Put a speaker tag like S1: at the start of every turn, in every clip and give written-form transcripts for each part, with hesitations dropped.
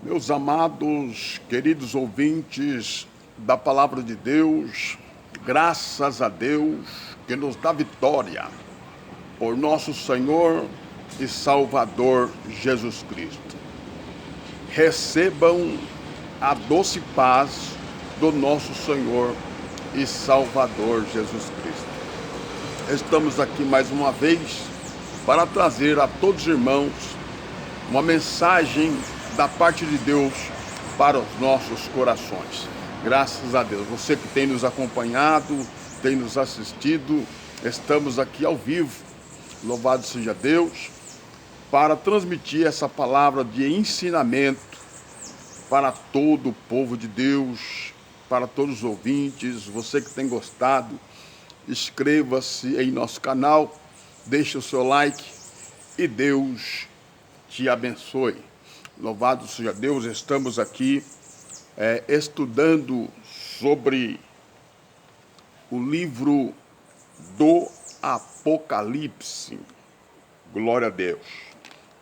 S1: Meus amados, queridos ouvintes da Palavra de Deus, graças a Deus que nos dá vitória por nosso Senhor e Salvador Jesus Cristo. Recebam a doce paz do nosso Senhor e Salvador Jesus Cristo. Estamos aqui mais uma vez para trazer a todos os irmãos uma mensagem da parte de Deus para os nossos corações. Graças a Deus. Você que tem nos acompanhado, tem nos assistido, estamos aqui ao vivo. Louvado seja Deus, para transmitir essa palavra de ensinamento para todo o povo de Deus, para todos os ouvintes. Você que tem gostado, inscreva-se em nosso canal, deixe o seu like e Deus te abençoe. Louvado seja Deus, estamos aqui estudando sobre o livro do Apocalipse. Glória a Deus.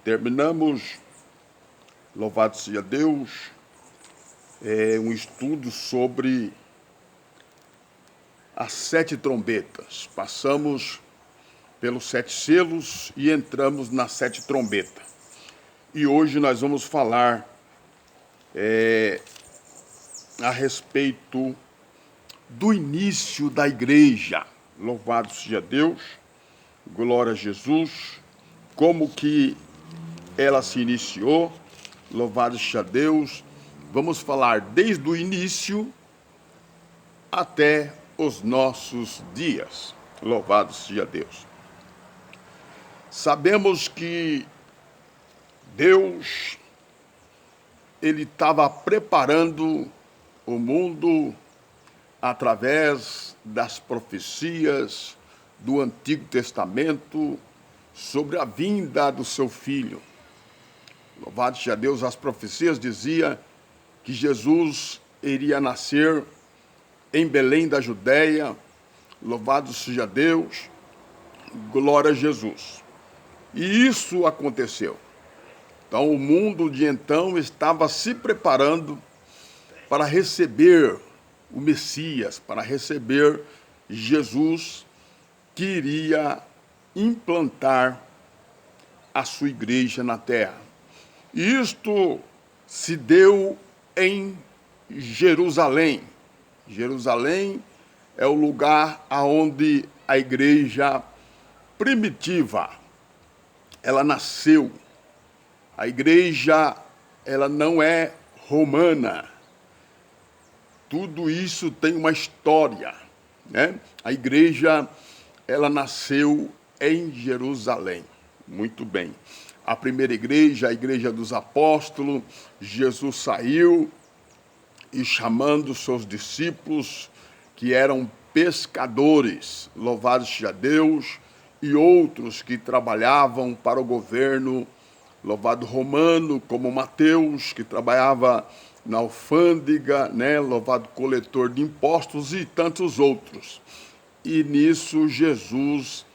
S1: Terminamos, louvado seja Deus, um estudo sobre as 7 trombetas. Passamos pelos 7 selos e entramos nas 7 trombetas. E hoje nós vamos falar a respeito do início da igreja. Louvado seja Deus, glória a Jesus, como que ela se iniciou, louvado seja Deus. Vamos falar desde o início até os nossos dias. Louvado seja Deus. Sabemos que Deus, ele estava preparando o mundo através das profecias do Antigo Testamento sobre a vinda do seu Filho. Louvado seja Deus, as profecias diziam que Jesus iria nascer em Belém da Judéia. Louvado seja Deus, glória a Jesus. E isso aconteceu. Então, o mundo de então estava se preparando para receber o Messias, para receber Jesus, que iria implantar a sua igreja na terra. E isto se deu em Jerusalém. Jerusalém é o lugar onde a igreja primitiva, ela nasceu. A igreja, ela não é romana. Tudo isso tem uma história, né? A igreja, ela nasceu em Jerusalém. Muito bem. A primeira igreja, a igreja dos apóstolos, Jesus saiu e chamando seus discípulos, que eram pescadores, louvado seja Deus, e outros que trabalhavam para o governo, louvado romano, como Mateus, que trabalhava na alfândega, né? Louvado coletor de impostos e tantos outros. E nisso Jesus,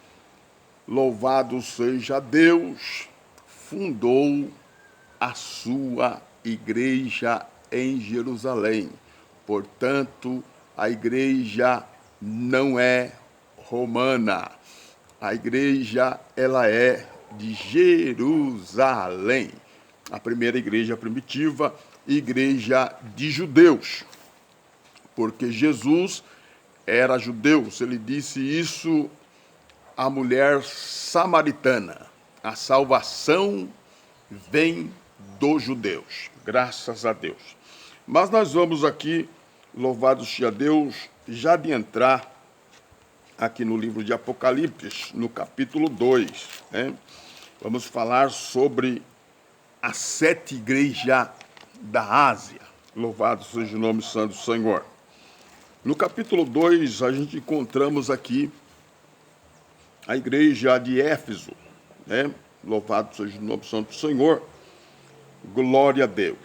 S1: louvado seja Deus, fundou a sua igreja em Jerusalém. Portanto, a igreja não é romana. A igreja, ela é de Jerusalém. A primeira igreja primitiva, igreja de judeus. Porque Jesus era judeu. Ele disse isso à mulher samaritana. A salvação vem dos judeus. Graças a Deus. Mas nós vamos aqui, louvado seja Deus, já de entrar aqui no livro de Apocalipse, no capítulo 2, né? Vamos falar sobre as 7 igrejas da Ásia. Louvado seja o nome santo do Senhor. No capítulo 2, a gente encontramos aqui a igreja de Éfeso, né? Louvado seja o nome santo do Senhor. Glória a Deus.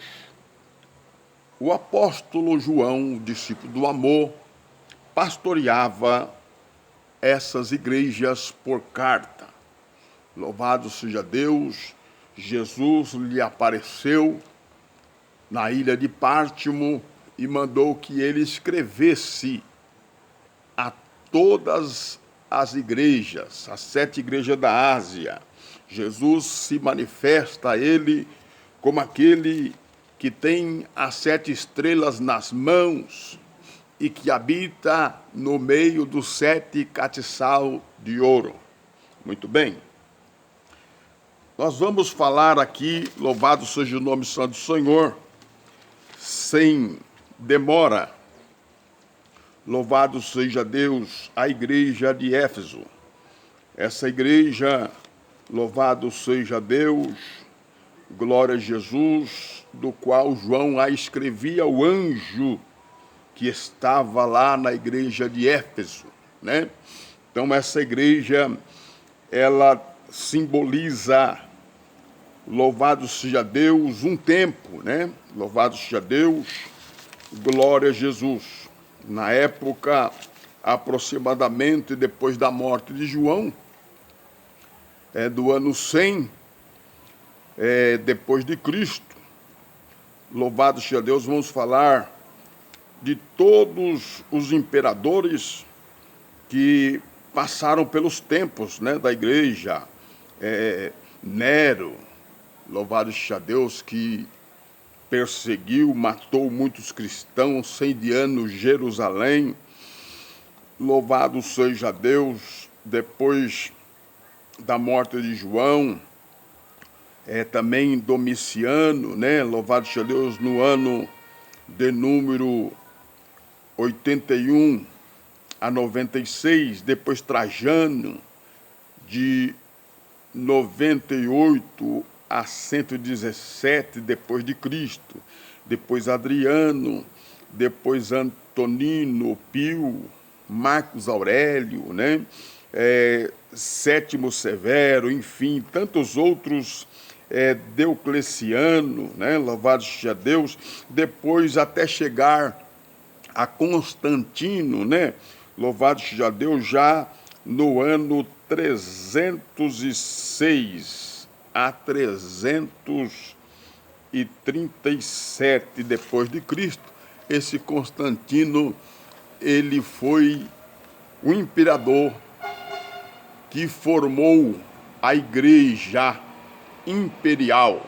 S1: O apóstolo João, discípulo do amor, pastoreava essas igrejas por carta. Louvado seja Deus, Jesus lhe apareceu na ilha de Pátimo e mandou que ele escrevesse a todas as igrejas, as 7 igrejas da Ásia. Jesus se manifesta a ele como aquele que tem as 7 estrelas nas mãos e que habita no meio dos 7 castiçal de ouro. Muito bem. Nós vamos falar aqui, louvado seja o nome santo do Senhor, sem demora. Louvado seja Deus, a igreja de Éfeso. Essa igreja, louvado seja Deus, glória a Jesus, do qual João a escrevia o anjo que estava lá na igreja de Éfeso, né? Então essa igreja, ela simboliza, louvado seja Deus, um tempo, né? Louvado seja Deus, glória a Jesus. Na época, aproximadamente depois da morte de João, do ano 100, depois de Cristo, louvado seja Deus, vamos falar de todos os imperadores que passaram pelos tempos, né, da igreja. Nero, louvado seja Deus, que perseguiu, matou muitos cristãos, incendiando Jerusalém. Louvado seja Deus, depois da morte de João, também Domiciano, né? Louvado seja Deus, no ano de número 81 a 96, depois Trajano, de 98 a 117 depois de Cristo, depois Adriano, depois Antonino, Pio, Marcos Aurélio, né? Sétimo Severo, enfim, tantos outros, Diocleciano, né? Louvado seja Deus, depois até chegar a Constantino, né? Louvado seja Deus, já no ano 306 a 337 depois de Cristo, esse Constantino, ele foi o imperador que formou a igreja imperial,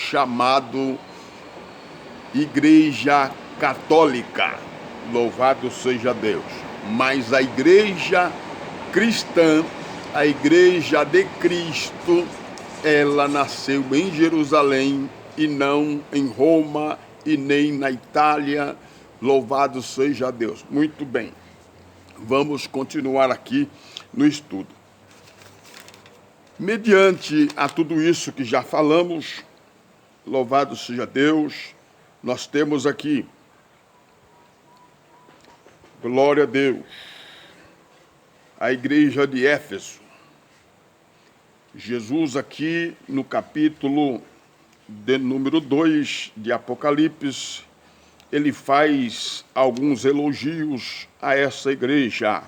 S1: chamado Igreja Católica, louvado seja Deus. Mas a igreja cristã, a igreja de Cristo, ela nasceu em Jerusalém e não em Roma e nem na Itália, louvado seja Deus. Muito bem, vamos continuar aqui no estudo. Mediante a tudo isso que já falamos, louvado seja Deus, nós temos aqui, glória a Deus, a igreja de Éfeso. Jesus aqui no capítulo de número 2 de Apocalipse, ele faz alguns elogios a essa igreja.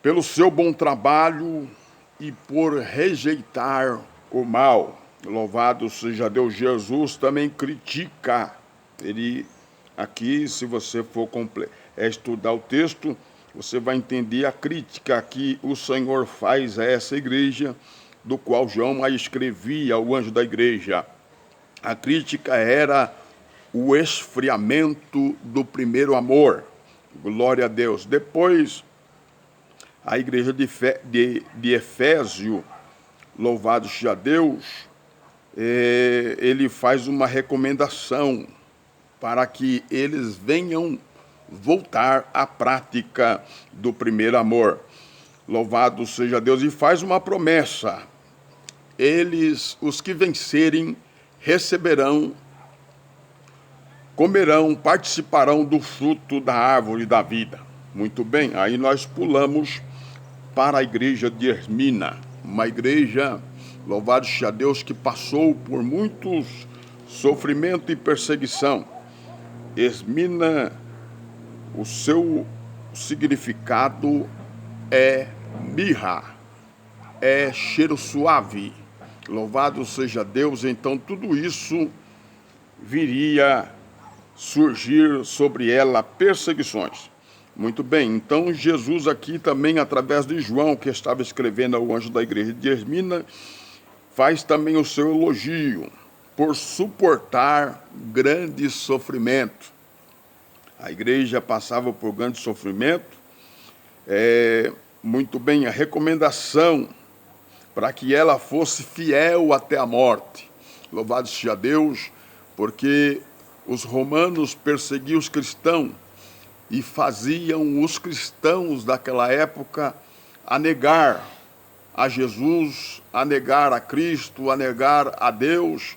S1: Pelo seu bom trabalho e por rejeitar o mal. Louvado seja Deus. Jesus também critica. Ele, aqui, se você for estudar o texto, você vai entender a crítica que o Senhor faz a essa igreja, do qual João a escrevia, o anjo da igreja. A crítica era o esfriamento do primeiro amor. Glória a Deus. Depois, a igreja de Efésio, louvado seja Deus, ele faz uma recomendação para que eles venham voltar à prática do primeiro amor. Louvado seja Deus, e faz uma promessa. Eles, os que vencerem, receberão, comerão, participarão do fruto da árvore da vida. Muito bem, aí nós pulamos para a igreja de Esmina, uma igreja, louvado seja Deus, que passou por muitos sofrimento e perseguição. Esmina, o seu significado é mirra, é cheiro suave. Louvado seja Deus, então tudo isso viria surgir sobre ela perseguições. Muito bem, então Jesus aqui também, através de João, que estava escrevendo ao anjo da igreja de Esmirna, faz também o seu elogio por suportar grande sofrimento. A igreja passava por grande sofrimento. Muito bem, a recomendação para que ela fosse fiel até a morte. Louvado seja Deus, porque os romanos perseguiam os cristãos e faziam os cristãos daquela época a negar a Jesus, a negar a Cristo, a negar a Deus.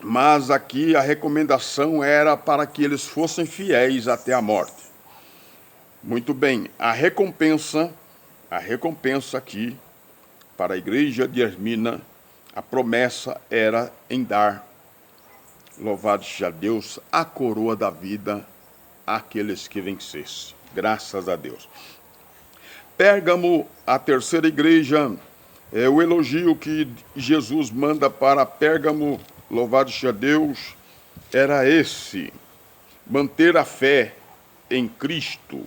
S1: Mas aqui a recomendação era para que eles fossem fiéis até a morte. Muito bem, a recompensa aqui para a igreja de Esmirna, a promessa era em dar, louvado seja Deus, a coroa da vida àqueles que vencessem. Graças a Deus. Pérgamo, a terceira igreja, o elogio que Jesus manda para Pérgamo, louvado seja Deus, era esse: manter a fé em Cristo.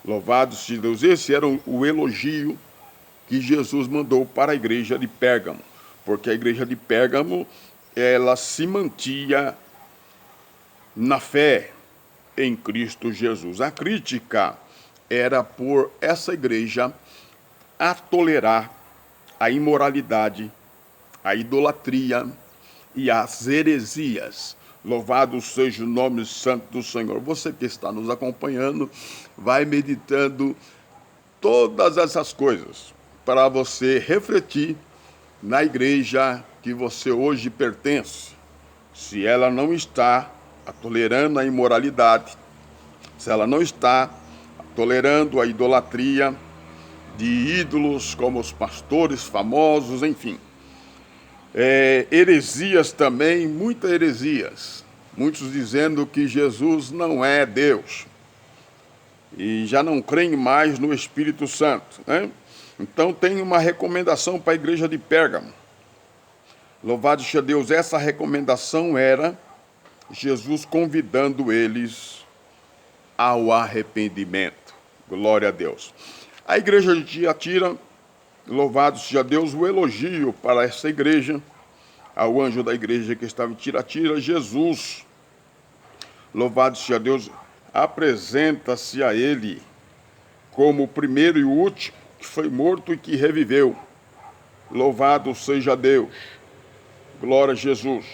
S1: Louvado seja Deus. Esse era o elogio que Jesus mandou para a igreja de Pérgamo, porque a igreja de Pérgamo, ela se mantinha na fé em Cristo Jesus. A crítica era por essa igreja a tolerar a imoralidade, a idolatria e as heresias. Louvado seja o nome santo do Senhor. Você que está nos acompanhando, vai meditando todas essas coisas para você refletir na igreja que você hoje pertence. Se ela não está tolerando a imoralidade, se ela não está tolerando a idolatria de ídolos como os pastores famosos, enfim. Heresias também, muitas heresias. Muitos dizendo que Jesus não é Deus. E já não creem mais no Espírito Santo, né? Então tem uma recomendação para a igreja de Pérgamo. Louvado seja Deus, essa recomendação era Jesus convidando eles ao arrependimento. Glória a Deus. A igreja de Tiatira, louvado seja Deus, o elogio para essa igreja, ao anjo da igreja que estava em Tiatira, Jesus, louvado seja Deus, apresenta-se a ele como o primeiro e o último, que foi morto e que reviveu. Louvado seja Deus. Glória a Jesus.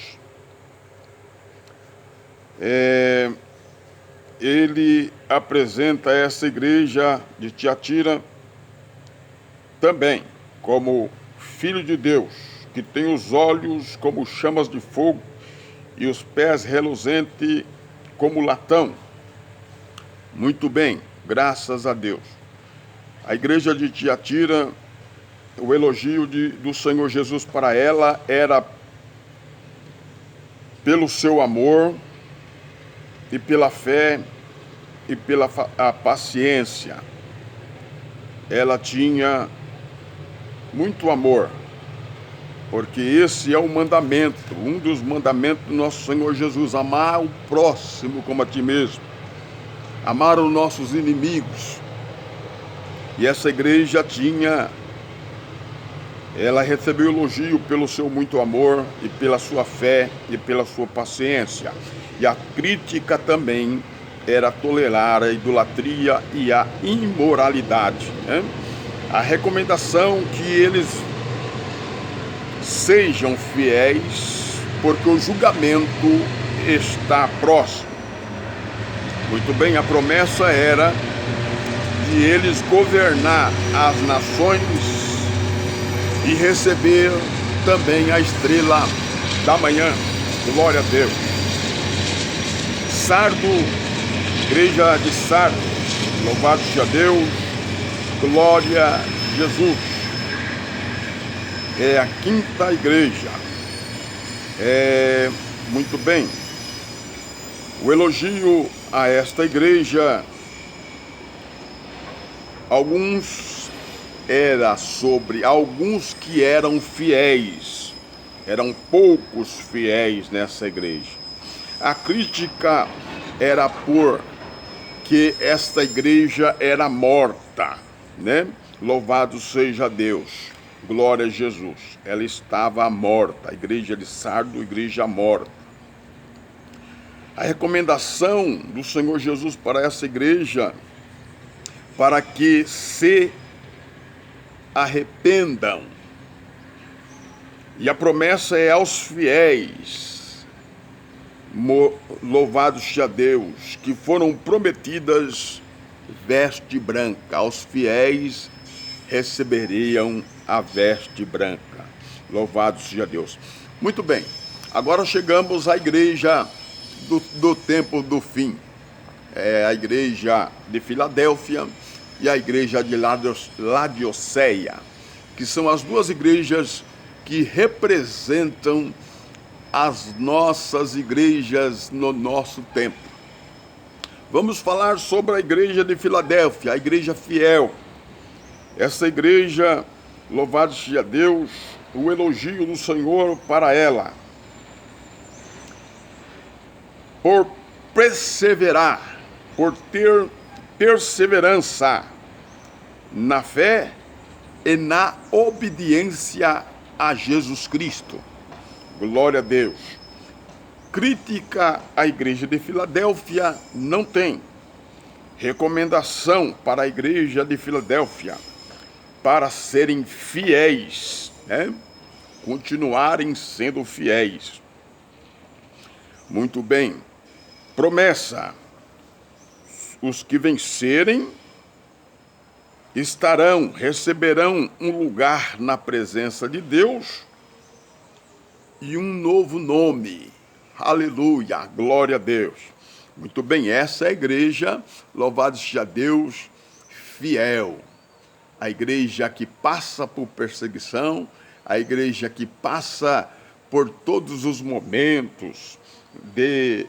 S1: Ele apresenta essa igreja de Tiatira também como Filho de Deus, que tem os olhos como chamas de fogo e os pés reluzentes como latão. Muito bem, graças a Deus. A igreja de Tiatira, o elogio do Senhor Jesus para ela era pelo seu amor e pela fé e pela paciência. Ela tinha muito amor, porque esse é o mandamento, um dos mandamentos do nosso Senhor Jesus: amar o próximo como a ti mesmo, amar os nossos inimigos. E essa igreja ela recebeu elogio pelo seu muito amor e pela sua fé e pela sua paciência. E a crítica também era tolerar a idolatria e a imoralidade, né? A recomendação que eles sejam fiéis, porque o julgamento está próximo. Muito bem, a promessa era de eles governar as nações e receber também a estrela da manhã. Glória a Deus. Sardo, igreja de Sardo, louvado seja Deus, glória a Jesus. É a quinta igreja. Muito bem. O elogio a esta igreja, alguns era sobre alguns que eram fiéis. Eram poucos fiéis nessa igreja. A crítica era porque esta igreja era morta, né? Louvado seja Deus, glória a Jesus. Ela estava morta, a igreja de Sardo, igreja morta. A recomendação do Senhor Jesus para essa igreja, para que se arrependam. E a promessa é aos fiéis, louvado seja Deus, que foram prometidas veste branca. Aos fiéis receberiam a veste branca. Louvado seja Deus. Muito bem, agora chegamos à igreja do tempo do fim. É a igreja de Filadélfia e a igreja de Laodiceia, que são as duas igrejas que representam as nossas igrejas no nosso tempo. Vamos falar sobre a igreja de Filadélfia, a igreja fiel. Essa igreja, louvado seja Deus, o elogio do Senhor para ela. Por perseverar, por ter perseverança na fé e na obediência a Jesus Cristo. Glória a Deus. Crítica à igreja de Filadélfia não tem. Recomendação para a igreja de Filadélfia, para serem fiéis, né? Continuarem sendo fiéis. Muito bem. Promessa: os que vencerem receberão um lugar na presença de Deus e um novo nome. Aleluia, glória a Deus. Muito bem, essa é a igreja, louvado seja Deus, fiel. A igreja que passa por perseguição, a igreja que passa por todos os momentos de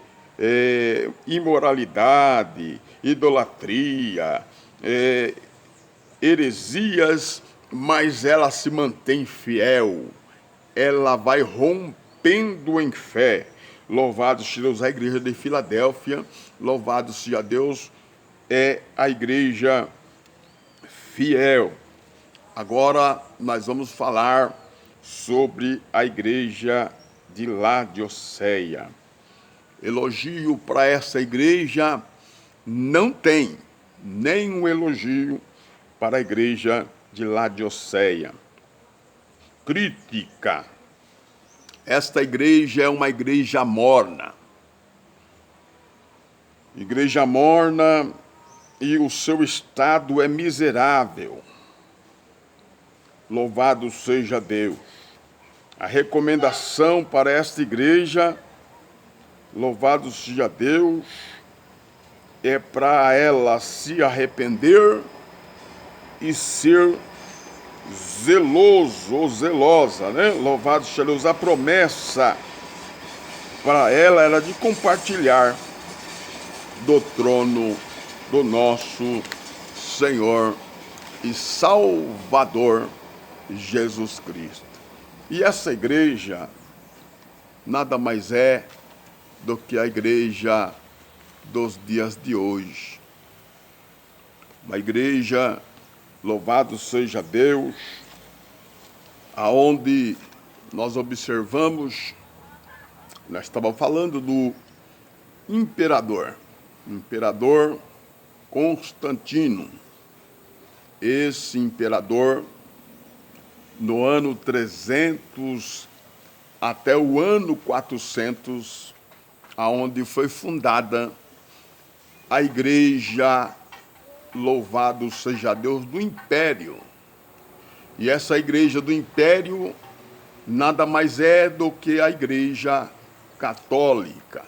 S1: imoralidade, idolatria, heresias, mas ela se mantém fiel, ela vai rompendo em fé. Louvado seja Deus, a igreja de Filadélfia, louvado seja Deus, é a igreja fiel. Agora nós vamos falar sobre a igreja de Laodiceia. Elogio para essa igreja não tem, nenhum elogio para a igreja de Laodiceia. Crítica: esta igreja é uma igreja morna. Igreja morna e o seu estado é miserável. Louvado seja Deus. A recomendação para esta igreja, louvado seja Deus, é para ela se arrepender e ser zeloso ou zelosa, né? Louvado seja Deus. A promessa para ela era de compartilhar do trono do nosso Senhor e Salvador Jesus Cristo. E essa igreja nada mais é do que a igreja dos dias de hoje. Uma igreja, louvado seja Deus, aonde nós observamos, nós estávamos falando do imperador Constantino. Esse imperador, no ano 300 até o ano 400, aonde foi fundada a igreja, louvado seja Deus, do Império. E essa igreja do Império nada mais é do que a igreja católica.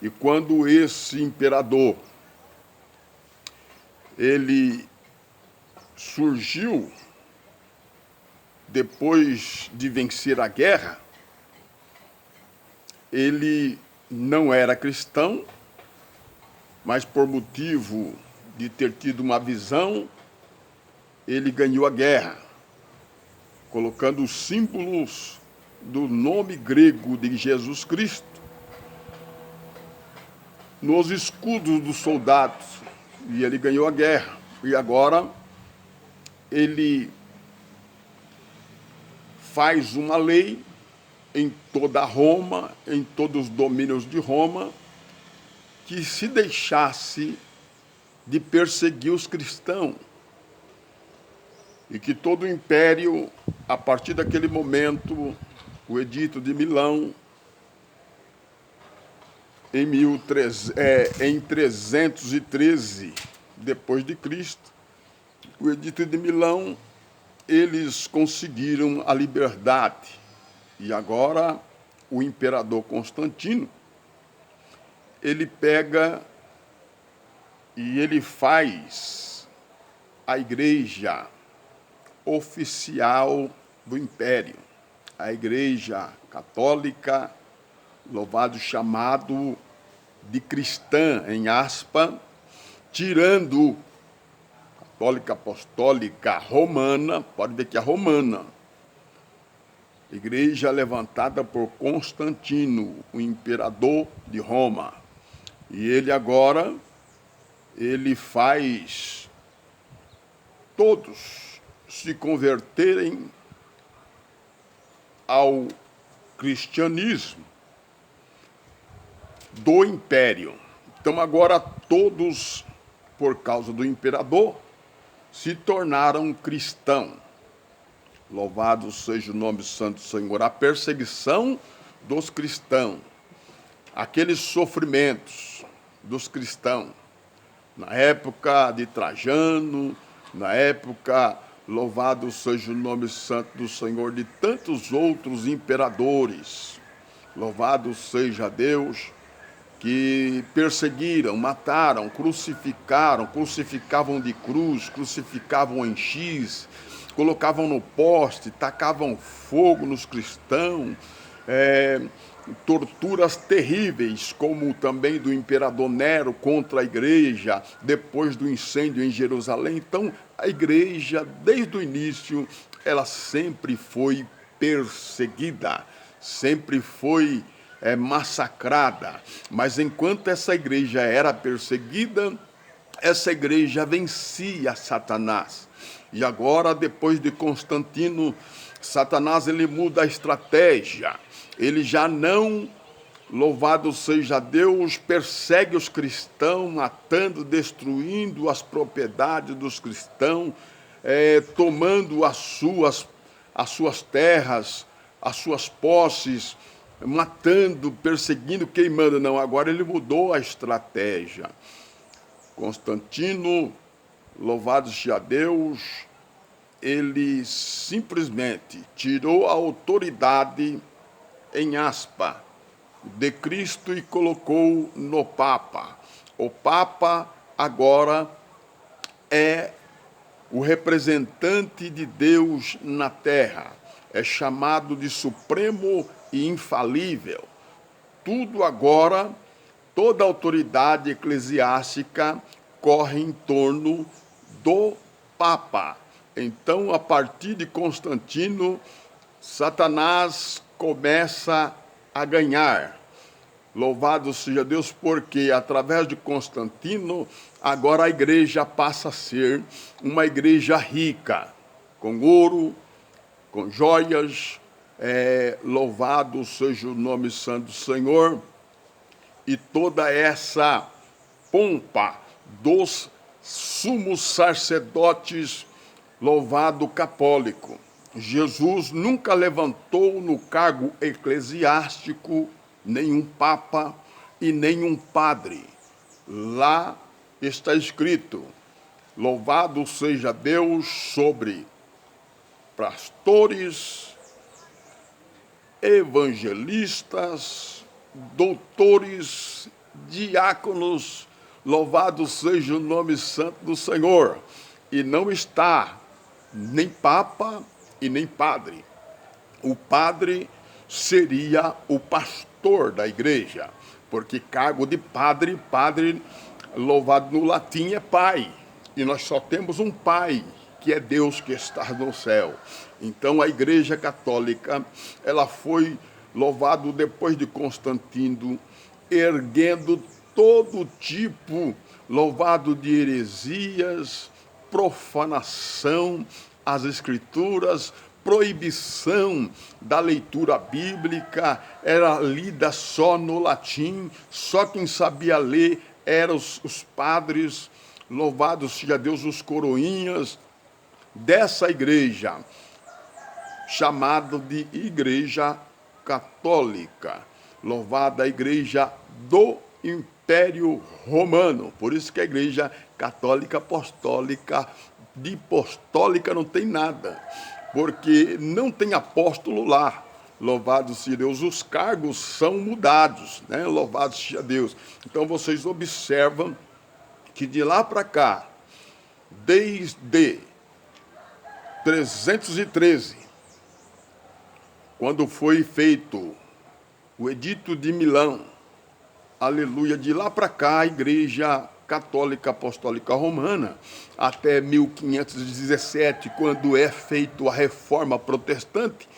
S1: E quando esse imperador, ele surgiu depois de vencer a guerra, ele não era cristão, mas por motivo de ter tido uma visão, ele ganhou a guerra, colocando os símbolos do nome grego de Jesus Cristo nos escudos dos soldados, e ele ganhou a guerra. E agora ele faz uma lei em toda Roma, em todos os domínios de Roma, que se deixasse de perseguir os cristãos, e que todo o império, a partir daquele momento, o Edito de Milão, em 313 depois de Cristo, o Edito de Milão, eles conseguiram a liberdade. E agora o imperador Constantino, ele pega e ele faz a igreja oficial do império, a igreja católica, louvado chamado de cristã, em aspa, tirando católica apostólica romana, pode ver que é romana, igreja levantada por Constantino, o imperador de Roma. E ele agora, ele faz todos se converterem ao cristianismo do império. Então agora todos, por causa do imperador, se tornaram cristãos. Louvado seja o nome santo do Senhor. A perseguição dos cristãos, aqueles sofrimentos dos cristãos, na época de Trajano, na época, louvado seja o nome santo do Senhor, de tantos outros imperadores, louvado seja Deus, que perseguiram, mataram, crucificavam de cruz, crucificavam em X, colocavam no poste, tacavam fogo nos cristãos, torturas terríveis, como também do imperador Nero contra a igreja, depois do incêndio em Jerusalém. Então, a igreja, desde o início, ela sempre foi perseguida, sempre foi massacrada. Mas enquanto essa igreja era perseguida, essa igreja vencia Satanás. E agora, depois de Constantino, Satanás ele muda a estratégia. Ele já não, louvado seja Deus, persegue os cristãos, matando, destruindo as propriedades dos cristãos, tomando as suas terras, as suas posses, matando, perseguindo, queimando. Não, agora ele mudou a estratégia. Constantino, louvado seja Deus, ele simplesmente tirou a autoridade, em aspa, de Cristo e colocou no Papa. O Papa agora é o representante de Deus na terra. É chamado de supremo e infalível. Tudo agora, toda a autoridade eclesiástica corre em torno do Papa. Então, a partir de Constantino, Satanás começa a ganhar. Louvado seja Deus, porque através de Constantino, agora a igreja passa a ser uma igreja rica, com ouro, com joias, louvado seja o nome santo do Senhor, e toda essa pompa dos sumos sacerdotes, louvado católico. Jesus nunca levantou no cargo eclesiástico nenhum papa e nenhum padre. Lá está escrito, louvado seja Deus sobre pastores, evangelistas, doutores, diáconos, louvado seja o nome santo do Senhor. E não está nem papa e nem padre. O padre seria o pastor da igreja, porque cargo de padre, louvado no latim, é pai. E nós só temos um pai, que é Deus que está no céu. Então a Igreja Católica, ela foi louvado depois de Constantino, erguendo todo tipo, louvado de heresias, profanação às Escrituras, proibição da leitura bíblica, era lida só no latim, só quem sabia ler eram os padres, louvado seja Deus, os coroinhas dessa igreja, chamada de Igreja Católica, louvada a Igreja do Império Romano. Por isso que a Igreja Católica Apostólica, de apostólica não tem nada, porque não tem apóstolo lá. Louvado seja Deus, os cargos são mudados, né? Louvado seja Deus. Então vocês observam que de lá para cá, desde 313, quando foi feito o Edito de Milão, aleluia, de lá para cá a Igreja Católica Apostólica Romana, até 1517, quando é feita a Reforma Protestante,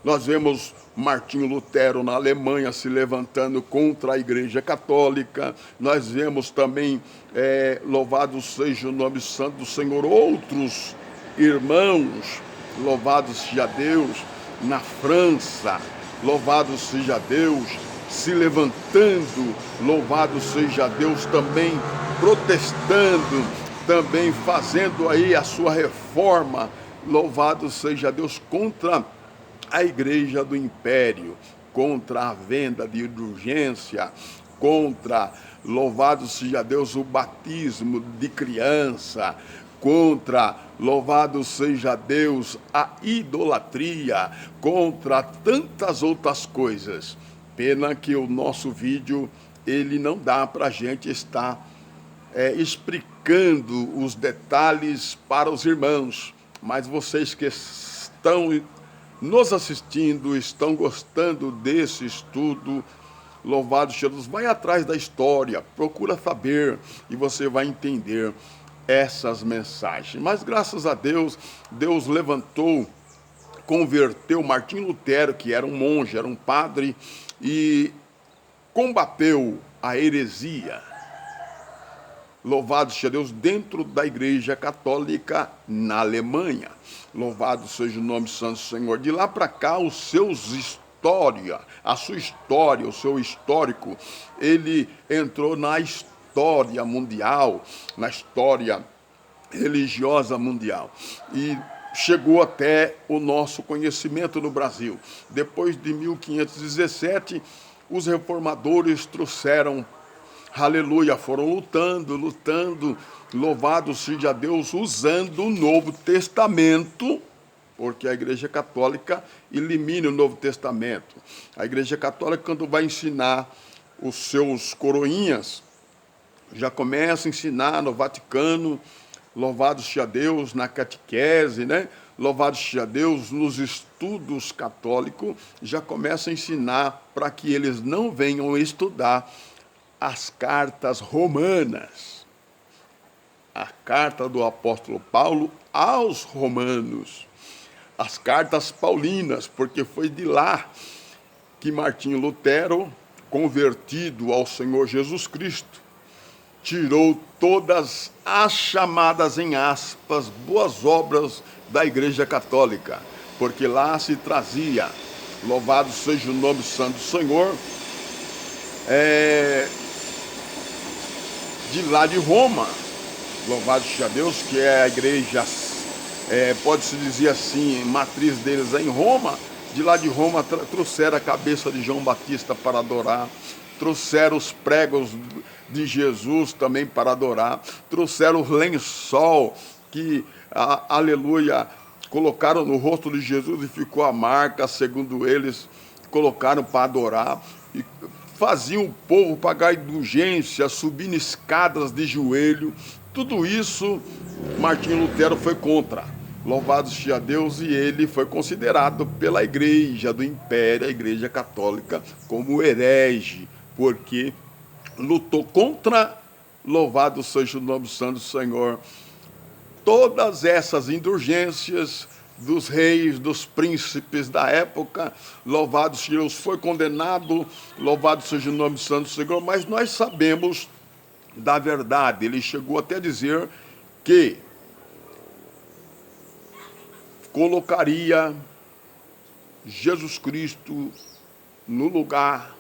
S1: nós vemos Martinho Lutero na Alemanha se levantando contra a Igreja Católica. Nós vemos também, louvado seja o nome santo do Senhor, outros irmãos, louvado seja Deus, na França, louvado seja Deus, se levantando, louvado seja Deus, também protestando, também fazendo aí a sua reforma, louvado seja Deus, contra a Igreja do Império, contra a venda de indulgência, contra, louvado seja Deus, o batismo de criança, contra, louvado seja Deus, a idolatria, contra tantas outras coisas. Pena que o nosso vídeo, ele não dá para a gente estar explicando os detalhes para os irmãos, mas vocês que estão nos assistindo, estão gostando desse estudo, louvado seja Deus, vai atrás da história, procura saber e você vai entender essas mensagens. Mas graças a Deus, Deus levantou, converteu Martinho Lutero, que era um monge, era um padre, e combateu a heresia, louvado seja Deus, dentro da Igreja Católica na Alemanha. Louvado seja o nome santo do Senhor. De lá para cá, a sua história, o seu histórico, ele entrou na história mundial, na história religiosa mundial. E chegou até o nosso conhecimento no Brasil. Depois de 1517, os reformadores trouxeram, aleluia, foram lutando, louvado seja Deus, usando o Novo Testamento, porque a Igreja Católica elimina o Novo Testamento. A Igreja Católica, quando vai ensinar os seus coroinhas, já começa a ensinar no Vaticano, louvado seja Deus, na catequese, né? Louvado seja Deus, nos estudos católicos, já começa a ensinar para que eles não venham estudar as cartas romanas, a carta do apóstolo Paulo aos romanos, as cartas paulinas, porque foi de lá que Martinho Lutero, convertido ao Senhor Jesus Cristo, tirou todas as chamadas, em aspas, boas obras da Igreja Católica, porque lá se trazia, louvado seja o nome santo do Senhor, de lá de Roma, louvado seja Deus, que é a igreja, pode-se dizer assim, matriz deles é em Roma. De lá de Roma trouxeram a cabeça de João Batista para adorar, trouxeram os pregos de Jesus também para adorar, trouxeram o lençol que, aleluia, colocaram no rosto de Jesus e ficou a marca, segundo eles, colocaram para adorar, e faziam o povo pagar indulgência, subindo escadas de joelho. Tudo isso Martinho Lutero foi contra. Louvado seja Deus, e ele foi considerado pela Igreja do Império, a Igreja Católica, como herege, porque lutou contra, louvado seja o nome santo do Senhor, todas essas indulgências dos reis, dos príncipes da época, louvado seja Deus, foi condenado, louvado seja o nome do Santo Senhor, mas nós sabemos da verdade. Ele chegou até a dizer que colocaria Jesus Cristo no lugar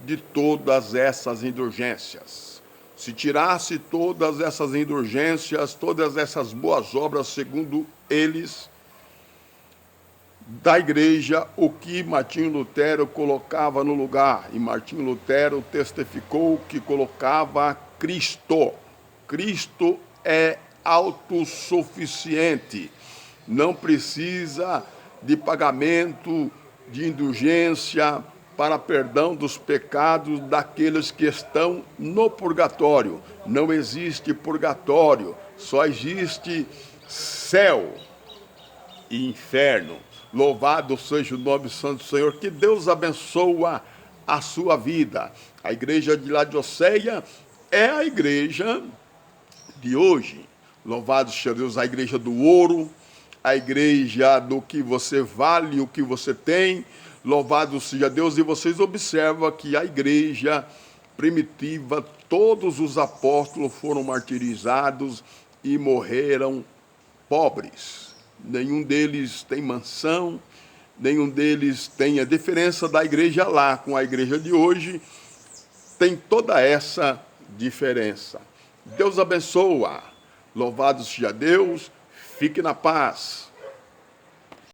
S1: de todas essas indulgências. Se tirasse todas essas indulgências, todas essas boas obras, segundo eles, da igreja, o que Martinho Lutero colocava no lugar. E Martinho Lutero testificou que colocava Cristo. Cristo é autossuficiente, não precisa de pagamento, de indulgência para perdão dos pecados daqueles que estão no purgatório. Não existe purgatório, só existe céu e inferno. Louvado seja o nome santo do Senhor, que Deus abençoa a sua vida. A igreja de Laodiceia é a igreja de hoje. Louvado seja Deus, a igreja do ouro, a igreja do que você vale, o que você tem. Louvado seja Deus. E vocês observam que a igreja primitiva, todos os apóstolos foram martirizados e morreram pobres. Nenhum deles tem mansão, nenhum deles tem a diferença da igreja lá com a igreja de hoje. Tem toda essa diferença. Deus abençoa. Louvado seja Deus. Fique na paz.